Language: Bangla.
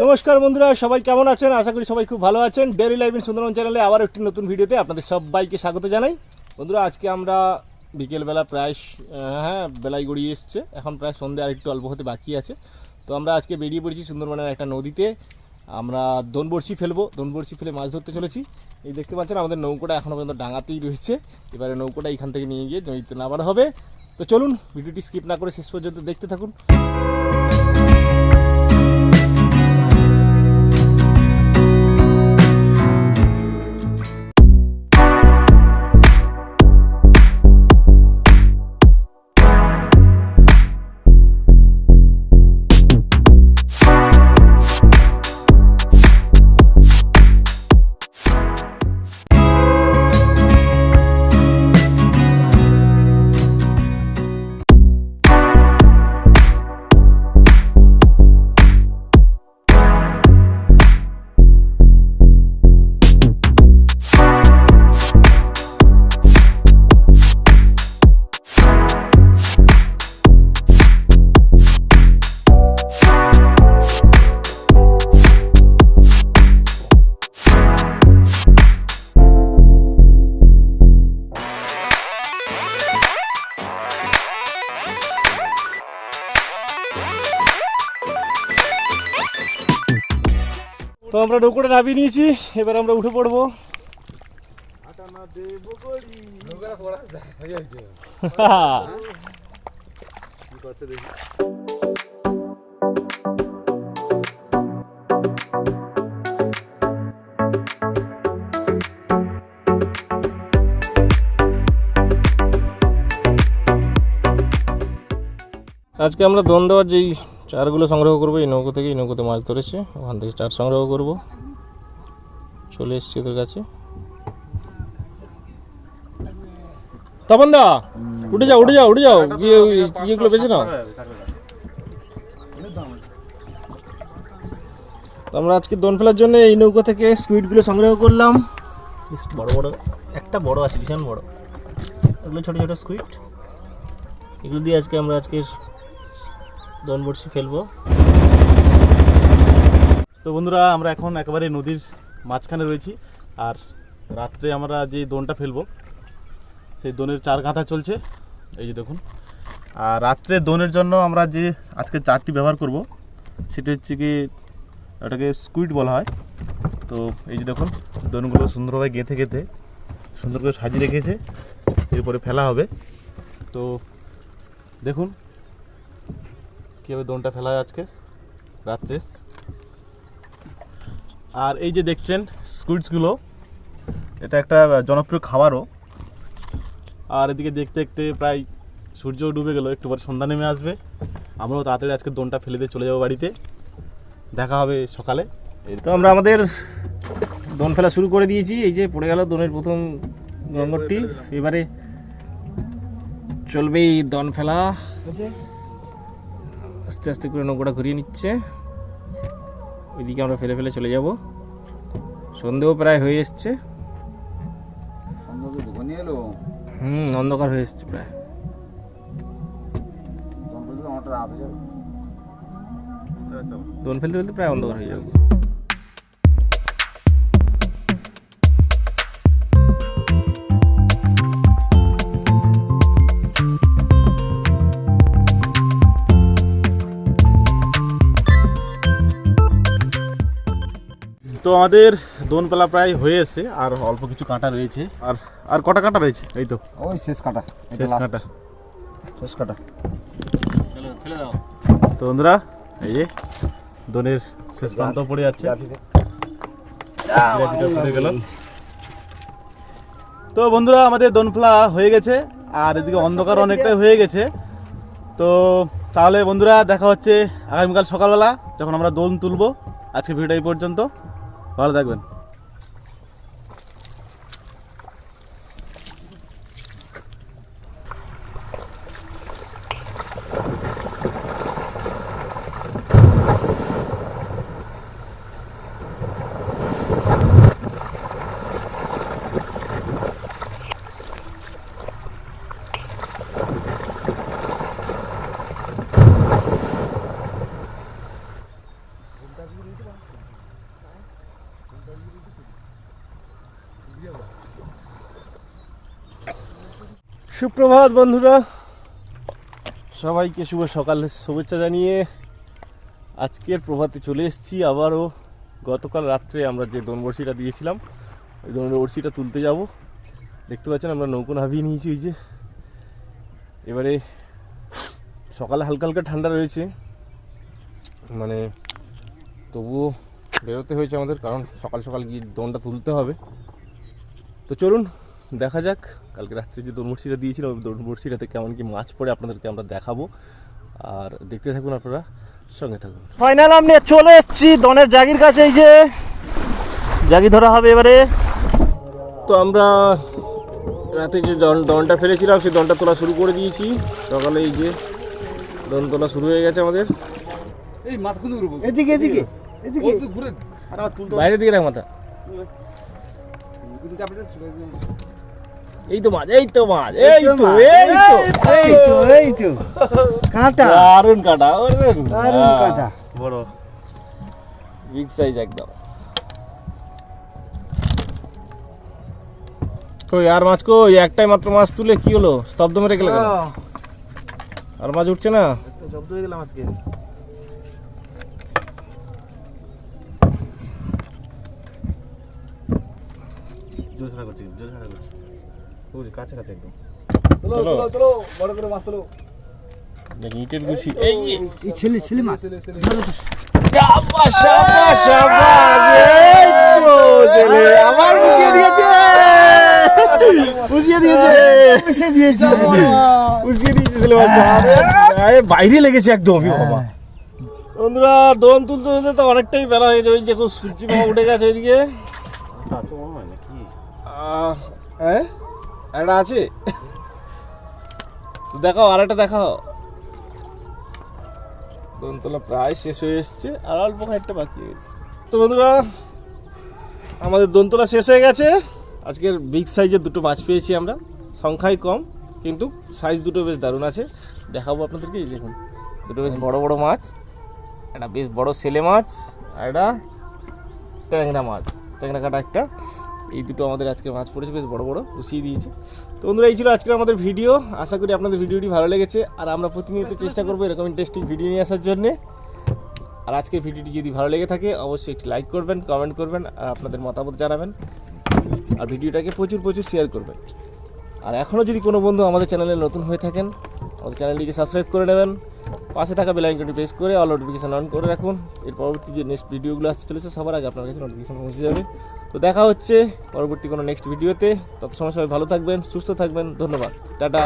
নমস্কার বন্ধুরা, সবাই কেমন আছেন? আশা করি সবাই খুব ভালো আছেন। ডেইলি লাইফ ইন সুন্দরবন চ্যানেলে আবার একটি নতুন ভিডিওতে আপনাদের সবাইকে স্বাগত জানাই। বন্ধুরা, আজকে আমরা বিকেলবেলা প্রায় বেলায় গড়িয়ে এসছে, এখন প্রায় সন্ধ্যে আর একটু অল্প হতে বাকি আছে। তো আমরা আজকে বেরিয়ে পড়েছি সুন্দরবনের একটা নদীতে। আমরা দনবড়শি ফেলবো, দনবড়শি ফেলে মাছ ধরতে চলেছি। এই দেখতে পাচ্ছেন আমাদের নৌকোটা এখনও পর্যন্ত ডাঙাতেই রয়েছে। এবারে নৌকোটা এখান থেকে নিয়ে গিয়ে নদীতে নামানো হবে। তো চলুন, ভিডিওটি স্কিপ না করে শেষ পর্যন্ত দেখতে থাকুন। তো আমরা নৌকোটা নামিয়ে নিয়েছি, এবার আমরা উঠে পড়বো। আজকে আমরা দন দেওয়ার যেই চারগুলো সংগ্রহ করবো এই নৌকো থেকে, এই নৌকোতে মাছ ধরেছে, ওখান থেকে চার সংগ্রহ করব। চলে এসছি ওদের কাছে। তপন দা, উঠে যাও উঠে যাও উঠে যাও, গিয়ে ইয়েগুলো বেছে নাও। আমরা আজকে দন ফেলার জন্য এই নৌকো থেকে স্কুইডগুলো সংগ্রহ করলাম। বেশ বড় বড়, একটা বড় আছে, ভীষণ বড়। এগুলো ছোটো ছোটো স্কুইড, এগুলো দিয়ে আমরা আজকের দনবড়শি ফেলবো। তো বন্ধুরা, আমরা এখন একেবারে নদীর মাঝখানে রয়েছি। আর রাত্রে আমরা যে দোনটা ফেলবো সেই দোনের চার গাঁথা চলছে, এই যে দেখুন। আর রাত্রে দোনের জন্য আমরা যে আজকে চারটি ব্যবহার করব সেটা হচ্ছে কি, ওটাকে স্কুইড বলা হয়। তো এই যে দেখুন, দোনগুলো সুন্দরভাবে গেঁথে গেঁথে সুন্দর করে সাজিয়ে রেখেছে, এরপরে ফেলা হবে। তো দেখুন কীভাবে দোনটা ফেলা হয় আজকে রাত্রে। আর এই যে দেখছেন স্কুইডসগুলো, এটা একটা জনপ্রিয় খাবারও। আর এদিকে দেখতে দেখতে প্রায় সূর্য ডুবে গেল, একটু পরে সন্ধ্যা নেমে আসবে। আমরাও তাড়াতাড়ি আজকে দোনটা ফেলে দিয়ে চলে যাবো বাড়িতে, দেখা হবে সকালে। তো আমরা আমাদের দন ফেলা শুরু করে দিয়েছি। এই যে পড়ে গেল দনের প্রথম গঙ্গরটি, এবারে চলবে এই দন ফেলা। আস্তে আস্তে করে নৌকোটা ঘুরিয়ে নিচ্ছে, ওইদিকে আমরা ফেলে ফেলে চলে যাব। সন্ধ্যেও প্রায় হয়ে এসছে, অন্ধকার হয়ে এসছে প্রায়। দোন ফেলতে ফেলতে প্রায় অন্ধকার হয়ে যাবে। তো আমাদের দোন পেলা প্রায় হয়ে এসে, আর অল্প কিছু কাঁটা রয়েছে। আর কটা কাঁটা রয়েছে? এই তো ওই শেষ কাঁটা, শেষ কাঁটা, শেষ কাঁটা। ফেলে দাও। তো বন্ধুরা, এই যে দোনের শেষ প্রান্ত পড়ে যাচ্ছে, পড়ে গেল। তো বন্ধুরা, আমাদের দোন ফেলা হয়ে গেছে, আর এদিকে অন্ধকার অনেকটাই হয়ে গেছে। তো তাহলে বন্ধুরা, দেখা হচ্ছে আগামীকাল সকালবেলা যখন আমরা দোন তুলবো। আজকে ভিডিওটা এই পর্যন্ত, ভালো থাকবেন। সুপ্রভাত বন্ধুরা, সবাইকে শুভ সকালের শুভেচ্ছা জানিয়ে আজকের প্রভাতে চলে এসেছি আবারও। গতকাল রাত্রে আমরা যে দোন বড়শিটা দিয়েছিলাম ওই দোন বড়শিটা তুলতে যাব। দেখতে পাচ্ছেন আমরা নৌকো নামিয়ে নিয়েছি। ওই যে এবারে সকালে হালকা হালকা ঠান্ডা রয়েছে, মানে তবুও বেরোতে হয়েছে আমাদের, কারণ সকাল সকাল গিয়ে দোনটা তুলতে হবে। তো চলুন দেখা যাক কালকে রাত্রে যে দোন বড়শিটা দিয়েছিলাম ওই দোন বড়শিটাতে কেমন কি মাছ পড়ে আপনাদেরকে আমরা দেখাবো, আর দেখতে থাকুন, আপনারা সঙ্গে থাকুন। ফাইনাল আমি চলে এসেছি দনের জাগির কাছে। এই যে জাগি ধরা হবে এবারে। তো আমরা রাতে যে দনটা ফেলেছিলাম সেই দনটা তোলা শুরু করে দিয়েছি সকালে। এই যে দন তোলা শুরু হয়ে গেছে আমাদের। এই মাছগুলো এদিকে এদিকে এদিকে ঘুরে বাইরের দিকে রাখ মাথা। এই তো মাছ, এই তো মাছ, এই তো এই তো এই তো এই তো কাঁটা, দারুণ কাটা, দারুণ কাঁটা, বড় বিগ সাইজ একদম। কই আর মাছ কই? একটাই মাত্র মাছ তুলে কি হলো? স্তব্ধ মেরে গেল কেন? আর মাছ উঠছে না? জব্দ হয়ে গেলাম আজকে। জোর ছাড়া করছি, জোর ছাড়া করছি। ওই কাছে কাছে একদম। চলো চলো চলো, বড় করে মাছ তোলো। দেখি ইটের গুছি। এই এই ছেলে ছেলে মাছ, শাবাশ শাবাশ শাবাশ, এই তো ছেলে আবার বুঝিয়ে দিয়েছে, বুঝিয়ে দিয়েছে, এসে দিয়েছে বুঝিয়ে দিয়েছে ছেলে বাচ্চা। আরে বাইরে লেগেছে একদম। বাবা বন্ধুরা, দোন তুলতে তুলতে তো অনেকটাই বেলা হয়ে যায়। ওই দেখো সূর্য মামা উঠে গেছে ওইদিকে। আছে মনে হয় নাকি? হ্যাঁ একটা আছে, দেখাও আর একটা দেখাও। দোনতলা প্রায় শেষ হয়ে এসছে, আর অল্প খানিকটা বাকি হয়েছে। তো বন্ধুরা, আমাদের দোনতলা শেষ হয়ে গেছে। আজকের বিগ সাইজের দুটো মাছ পেয়েছি আমরা, সংখ্যায় কম কিন্তু সাইজ দুটো বেশ দারুণ আছে। দেখাবো আপনাদেরকে। এই দেখুন দুটো বেশ বড় বড় মাছ, একটা বেশ বড় সেলে মাছ আর একটা ট্যাংরা মাছ, ট্যাংরা কাটা একটা। এই দুটো আমাদের আজকে মাছ পড়েছে, বেশ বড় বড়, পুষিয়ে দিয়েছে। তো বন্ধুরা, এই ছিল আজকের আমাদের ভিডিও। আশা করি আপনাদের ভিডিওটি ভালো লেগেছে, আর আমরা প্রতিনিয়ত চেষ্টা করবো এরকম ইন্টারেস্টিং ভিডিও নিয়ে আসার জন্যে। আর আজকের ভিডিওটি যদি ভালো লেগে থাকে অবশ্যই একটি লাইক করবেন, কমেন্ট করবেন, আর আপনাদের মতামত জানাবেন, আর ভিডিওটাকে প্রচুর প্রচুর শেয়ার করবেন। আর এখনও যদি কোনো বন্ধু আমাদের চ্যানেলে নতুন হয়ে থাকেন, আমাদের চ্যানেলটিকে সাবস্ক্রাইব করে নেবেন, পাশে থাকা বেল আইকনটি প্রেস করে অল নোটিফিকেশন অন করে রাখুন। এর পরবর্তী যে নেক্সট ভিডিওগুলো আসতে চলেছে সবার আগে আপনার কাছে নোটিফিকেশন পৌঁছে যাবে। তো দেখা হচ্ছে পরবর্তী কোনো নেক্সট ভিডিওতে। তত সময় সবাই ভালো থাকবেন, সুস্থ থাকবেন। ধন্যবাদ, টাটা।